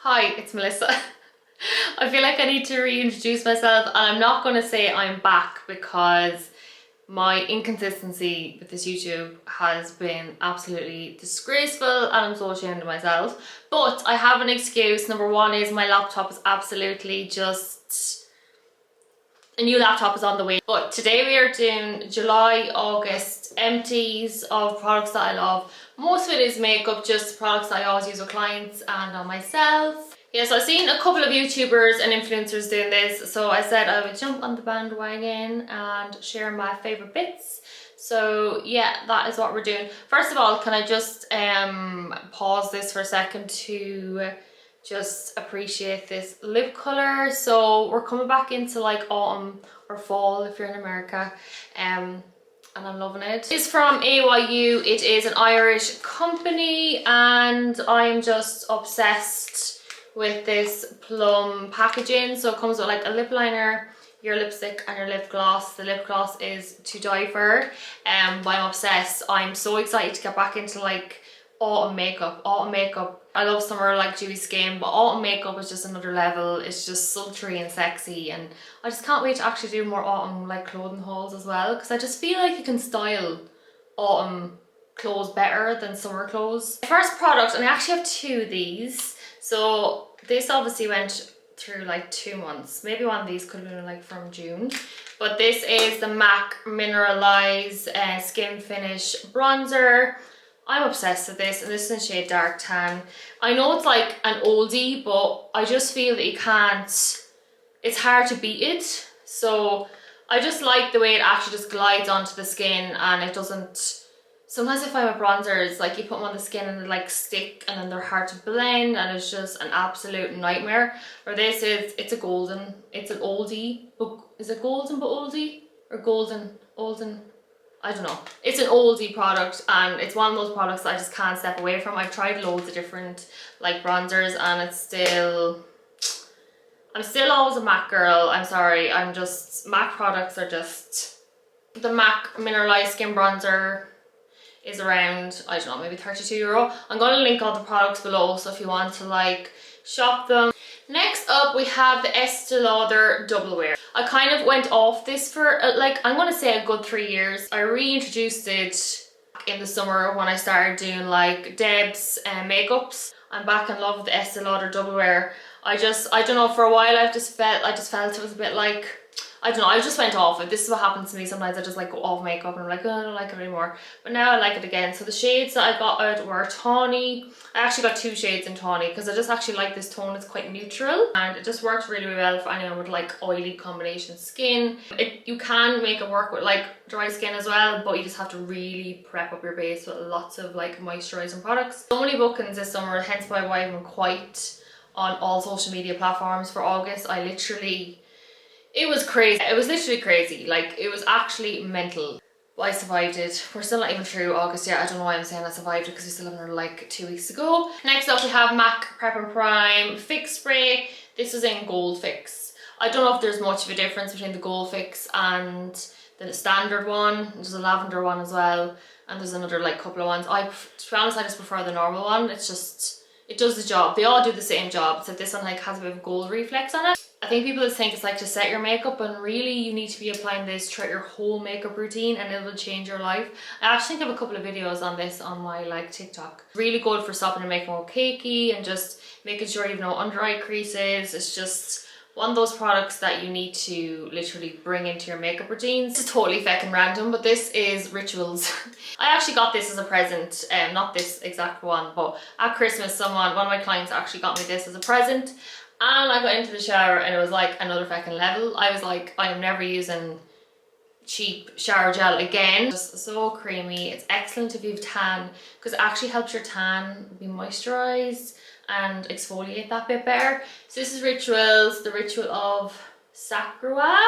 Hi, it's Melissa. I feel like I need to reintroduce myself, and I'm not going to say I'm back because my inconsistency with this YouTube has been absolutely disgraceful and I'm so ashamed of myself. But I have an excuse. Number one is my laptop is absolutely just... a new laptop is on the way. But today we are doing July, August empties of products that I love. Most of it is makeup, just products that I always use with clients and on myself. Yeah, so I've seen a couple of YouTubers and influencers doing this, so I said I would jump on the bandwagon and share my favourite bits. So yeah, that is what we're doing. First of all, can I just pause this for a second to just appreciate this lip colour. So we're coming back into like autumn or fall if you're in America, and I'm loving it. It's from AYU. It is an Irish company and I'm just obsessed with this plum packaging. So it comes with like a lip liner, your lipstick and your lip gloss. The lip gloss is to die for, but I'm obsessed. I'm so excited to get back into like autumn makeup. I love summer like dewy skin, but autumn makeup is just another level. It's just sultry and sexy, and I just can't wait to actually do more autumn like clothing hauls as well, because I just feel like you can style autumn clothes better than summer clothes. First product, and I actually have two of these. So this obviously went through like 2 months. Maybe one of these could have been like from June. But this is the MAC Mineralise Skin Finish Bronzer. I'm obsessed with this, and this is in shade Dark Tan. I know it's like an oldie, but I just feel that you can't, it's hard to beat it. So I just like the way it actually just glides onto the skin, and it doesn't, sometimes I find with bronzers, like you put them on the skin and they like stick and then they're hard to blend and it's just an absolute nightmare. Or this is, it's an oldie, but is it golden but oldie? Or olden? I don't know. It's an oldie product, and it's one of those products that I just can't step away from. I've tried loads of different like bronzers and it's still, I'm still always a MAC girl. I'm sorry, MAC products are just, the MAC Mineralized Skin Bronzer is around, I don't know, maybe €32. I'm going to link all the products below, so if you want to like shop them. Next up we have the Estee Lauder Double Wear. I kind of went off this for like, I'm going to say a good 3 years. I reintroduced it in the summer when I started doing like Deb's makeups. I'm back in love with the Estee Lauder Double Wear. I don't know, for a while I just felt it was a bit like, I don't know, I just went off it. This is what happens to me sometimes. I just like go off makeup and I'm like, oh, I don't like it anymore. But now I like it again. So the shades that I got out were tawny. I actually got 2 shades in tawny because I just actually like this tone. It's quite neutral and it just works really, really well for anyone with like oily combination skin. You can make it work with like dry skin as well, but you just have to really prep up your base with lots of like moisturizing products. So many bookings this summer, hence why I'm quite on all social media platforms for August. It was crazy. It was literally crazy. Like, it was actually mental. But I survived it. We're still not even through August yet. I don't know why I'm saying I survived it, because we still have another like 2 weeks to go. Next up we have MAC Prep and Prime Fix Spray. This is in Gold Fix. I don't know if there's much of a difference between the Gold Fix and the standard one. There's a lavender one as well. And there's another like couple of ones. To be honest, I just prefer the normal one. It's just, it does the job. They all do the same job, except this one like has a bit of gold reflex on it. I think people just think it's like to set your makeup, and really you need to be applying this throughout your whole makeup routine and it will change your life. I actually think I have a couple of videos on this on my like TikTok. Really good for stopping your makeup more cakey and just making sure you have no under eye creases. It's just one of those products that you need to literally bring into your makeup routines. This is totally feckin' random, but this is Rituals. I actually got this as a present, not this exact one, but at Christmas one of my clients actually got me this as a present. And I got into the shower and it was like another fucking level. I was like, I am never using cheap shower gel again. Just so creamy. It's excellent if you have tan, because it actually helps your tan be moisturized and exfoliate that bit better. So this is Rituals, the Ritual of Sakura,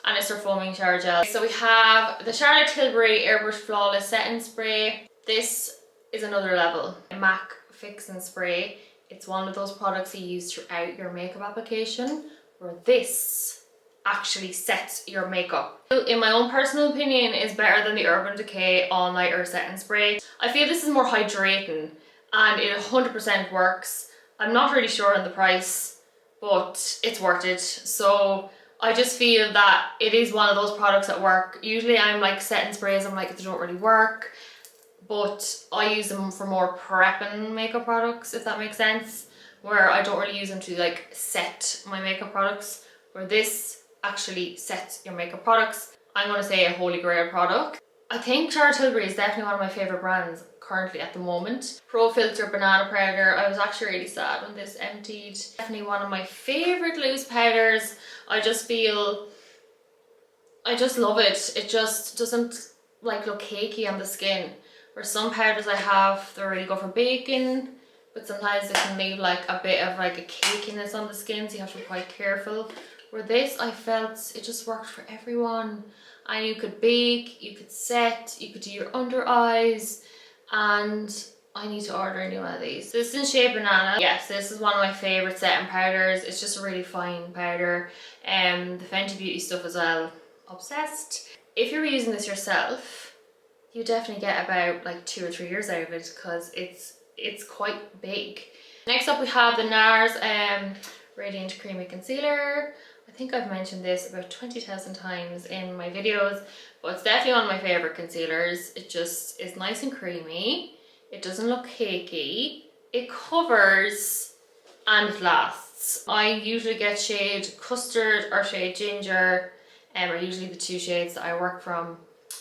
and it's their foaming shower gel. So we have the Charlotte Tilbury Airbrush Flawless Setting Spray. This is another level. MAC Fix and Spray. It's one of those products you use throughout your makeup application, where this actually sets your makeup. In my own personal opinion, is better than the Urban Decay All Nighter Setting Spray. I feel this is more hydrating and it 100% works. I'm not really sure on the price, but it's worth it. So I just feel that it is one of those products that work. Usually I'm like setting sprays, I'm like, they don't really work, but I use them for more prepping makeup products, if that makes sense, where I don't really use them to like set my makeup products, where this actually sets your makeup products. I'm going to say a holy grail product. I think Charlotte Tilbury is definitely one of my favourite brands currently at the moment. Pro Filter Banana Powder. I was actually really sad when this emptied. Definitely one of my favourite loose powders. I just feel, I just love it. It just doesn't like look cakey on the skin. Where some powders I have, they're really good for baking, but sometimes they can leave like a bit of like a cakiness on the skin, so you have to be quite careful. Where this, I felt it just worked for everyone. And you could bake, you could set, you could do your under eyes, and I need to order a new one of these. So this is in shade Banana. Yes, this is one of my favourite setting powders. It's just a really fine powder. The Fenty Beauty stuff as well, obsessed. If you're using this yourself, you definitely get about like 2 or 3 years out of it, because it's quite big. Next up we have the Nars Radiant Creamy Concealer. I think I've mentioned this about 20,000 times in my videos, but it's definitely one of my favourite concealers. It just is nice and creamy. It doesn't look cakey. It covers and it lasts. I usually get shade Custard or shade Ginger, are usually the two shades that I work from,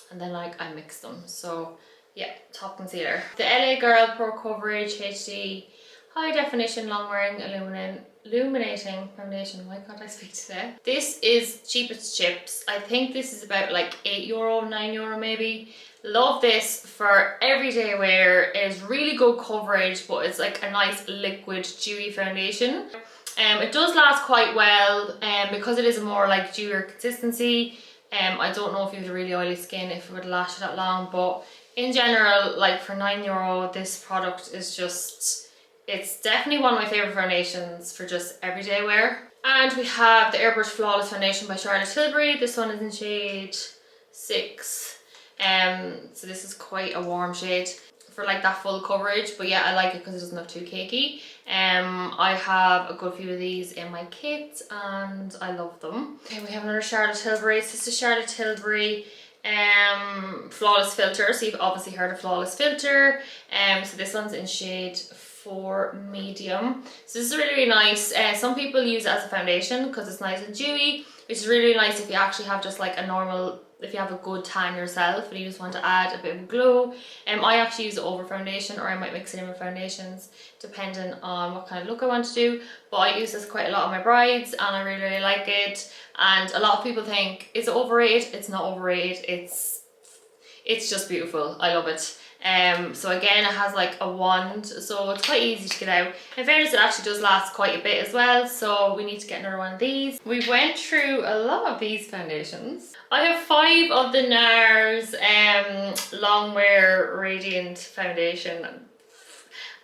and then like I mix them. So yeah, top concealer. The LA Girl Pro Coverage HD High Definition Long Wearing Illuminating Foundation. Why can't I speak today? This is cheapest chips. I think this is about like €8, €9 maybe. Love this for everyday wear. It is really good coverage, but it's like a nice liquid dewy foundation. It does last quite well, because it is a more like dewier consistency. I don't know if you have a really oily skin if it would last you that long, but in general, like for €9, this product is just, it's definitely one of my favourite foundations for just everyday wear. And we have the Airbrush Flawless Foundation by Charlotte Tilbury. This one is in shade 6. So this is quite a warm shade for like that full coverage, but yeah, I like it because it doesn't look too cakey. I have a good few of these in my kit and I love them. Okay, we have another Charlotte Tilbury. So this is Charlotte Tilbury Flawless Filter. So you've obviously heard of Flawless Filter. So this one's in shade 4 medium. So this is really, really nice. Some people use it as a foundation because it's nice and dewy, which is really, really nice if you actually have just like a normal, if you have a good tan yourself and you just want to add a bit of glow. I actually use it over foundation, or I might mix it in with foundations depending on what kind of look I want to do. But I use this quite a lot on my brides and I really, really like it. And a lot of people think, is it overrated? It's not overrated. It's just beautiful. I love it. So again, it has like a wand, so it's quite easy to get out. In fairness, it actually does last quite a bit as well, so we need to get another one of these. We went through a lot of these foundations. I have 5 of the Nars Longwear Radiant Foundation.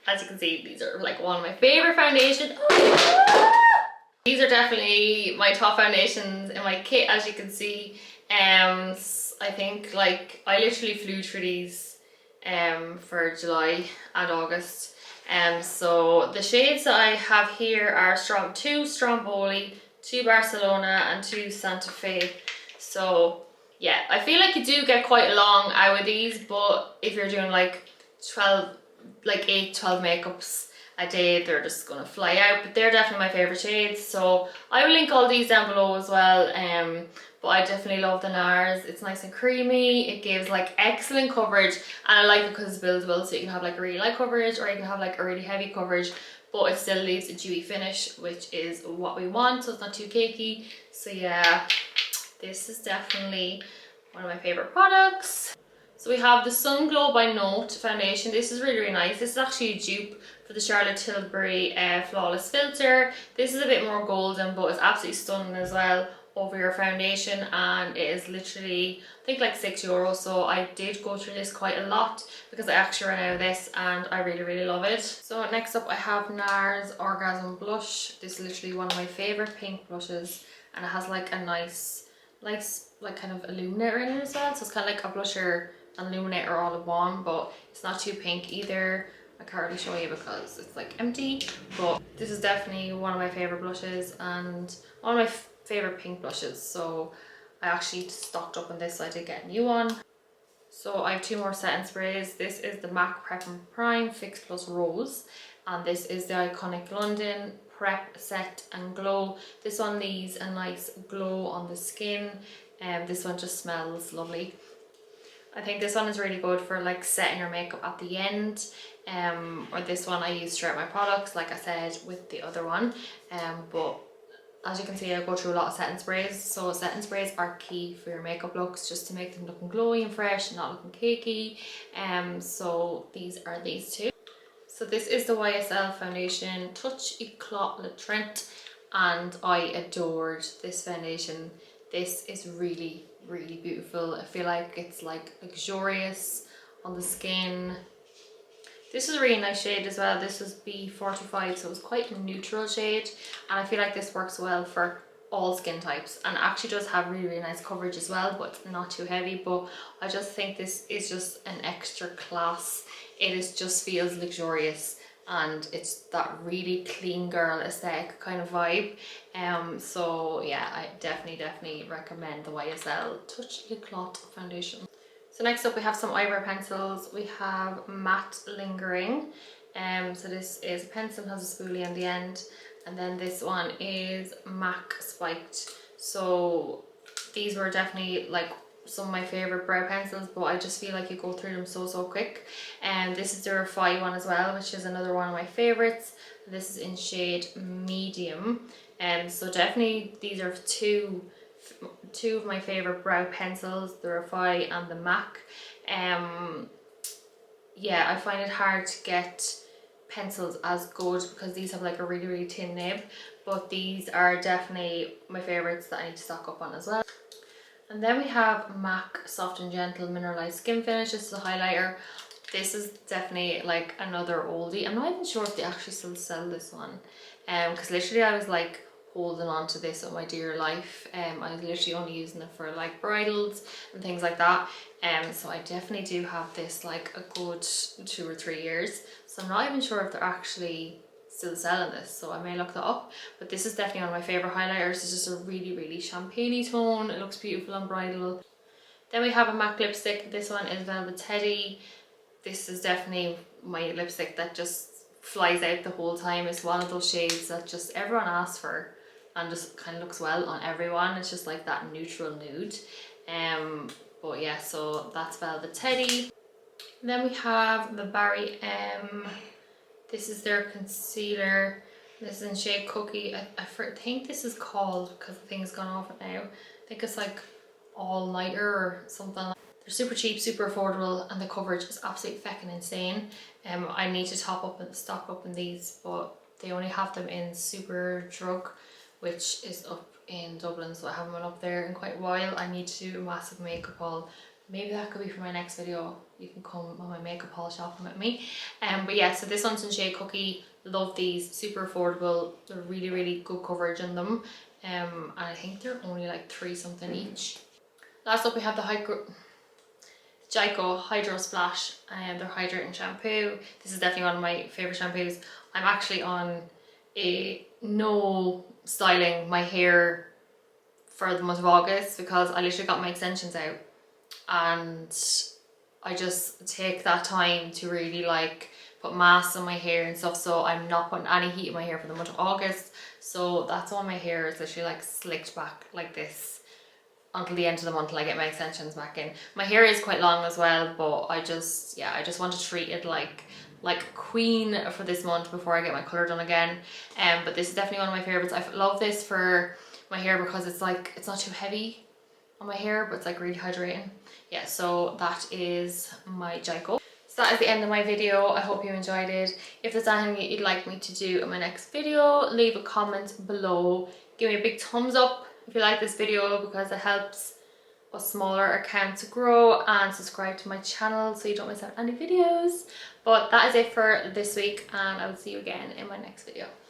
As you can see, these are like one of my favourite foundations. These are definitely my top foundations in my kit, as you can see. I think like I literally flew through these for July and August. So the shades that I have here are 2 Stromboli, 2 Barcelona and 2 Santa Fe. So yeah, I feel like you do get quite a long out with these, but if you're doing like 8 to 12 makeups a day, they're just gonna fly out. But they're definitely my favorite shades, so I will link all these down below as well. But I definitely love the Nars. It's nice and creamy, it gives like excellent coverage, and I like it because it's buildable, so you can have like a really light coverage or you can have like a really heavy coverage, but it still leaves a dewy finish, which is what we want, so it's not too cakey. So yeah, this is definitely one of my favorite products. So we have the Sun Glow by Note foundation. This is really, really nice. This is actually a dupe for the Charlotte Tilbury Flawless Filter. This is a bit more golden, but it's absolutely stunning as well over your foundation, and it is literally, I think like €6. So I did go through this quite a lot because I actually ran out of this and I really, really love it. So next up I have Nars Orgasm Blush. This is literally one of my favorite pink blushes, and it has like a nice like kind of illuminator in it as well. So it's kind of like a blusher and illuminator all in one, but it's not too pink either. I can't really show you because it's like empty, but this is definitely one of my favorite blushes and one of my favorite pink blushes. So I actually stocked up on this, so I did get a new one. So I have two more setting sprays. This is the MAC Prep and Prime Fix Plus Rose, and this is the iconic London Prep Set and Glow. This one leaves a nice glow on the skin, and this one just smells lovely. I think this one is really good for like setting your makeup at the end, or this one I use throughout my products, like I said with the other one, but as you can see, I go through a lot of setting sprays. So setting sprays are key for your makeup looks, just to make them looking glowy and fresh and not looking cakey. So these are these two. So this is the YSL foundation Touche Eclat Le Trent, and I adored this foundation. This is really, really beautiful. I feel like it's like luxurious on the skin. This is a really nice shade as well. This is B45, so it's quite a neutral shade, and I feel like this works well for all skin types, and actually does have really, really nice coverage as well, but it's not too heavy. But I just think this is just an extra class. It is just feels luxurious, and it's that really clean girl aesthetic kind of vibe. So yeah, I definitely recommend the YSL Touche Eclat foundation. So next up we have some eyebrow pencils. We have Matte Lingering. So this is a pencil, has a spoolie on the end, and then this one is MAC Spiked. So these were definitely like some of my favorite brow pencils, but I just feel like you go through them so quick. And this is the Refy one as well, which is another one of my favorites. This is in shade medium, and so definitely these are two of my favorite brow pencils, the Refy and the MAC. Yeah, I find it hard to get pencils as good because these have like a really, really thin nib, but these are definitely my favorites that I need to stock up on as well. And then we have MAC Soft and Gentle Mineralized Skin Finish. This is a highlighter. This is definitely like another oldie. I'm not even sure if they actually still sell this one, because literally I was like holding on to this on my dear life. I was literally only using it for like bridals and things like that. So I definitely do have this like a good 2 or 3 years. So I'm not even sure if they're actually still selling this, so I may look that up. But this is definitely one of my favorite highlighters. It's just a really, really champagne-y tone. It looks beautiful on bridal. Then we have a MAC lipstick. This one is Velvet Teddy. This is definitely my lipstick that just flies out the whole time. It's one of those shades that just everyone asks for and just kind of looks well on everyone. It's just like that neutral nude. But yeah, so that's Velvet Teddy. And then we have the Barry M. This is their concealer. This is in shade Cookie. I think this is called, because the thing's gone off it now, I think it's like All Nighter or something. They're super cheap, super affordable, and the coverage is absolutely feckin' insane. I need to stock up in these, but they only have them in Superdrug, which is up in Dublin, so I haven't been up there in quite a while. I need to do a massive makeup haul. Maybe that could be for my next video. You can come on my makeup haul shopping with me. But yeah, so this one's in shade Cookie. Love these, super affordable. They're really, really good coverage in them. And I think they're only like 3 something each. Last up we have the Jaico Hydro Splash, and their hydrating shampoo. This is definitely one of my favorite shampoos. I'm actually on a no styling my hair for the month of August because I literally got my extensions out, and I just take that time to really like put masks on my hair and stuff, so I'm not putting any heat in my hair for the month of August. So that's why my hair is literally like slicked back like this until the end of the month till I get my extensions back in. My hair is quite long as well, but I just want to treat it like a queen for this month before I get my colour done again. But this is definitely one of my favourites. I love this for my hair because it's like, it's not too heavy on my hair, but it's like really hydrating. Yeah, so that is my Jaico. So that is the end of my video. I hope you enjoyed it. If there's anything you'd like me to do in my next video, leave a comment below. Give me a big thumbs up if you like this video, because it helps a smaller account to grow, and subscribe to my channel so you don't miss out on any videos. But that is it for this week, and I will see you again in my next video.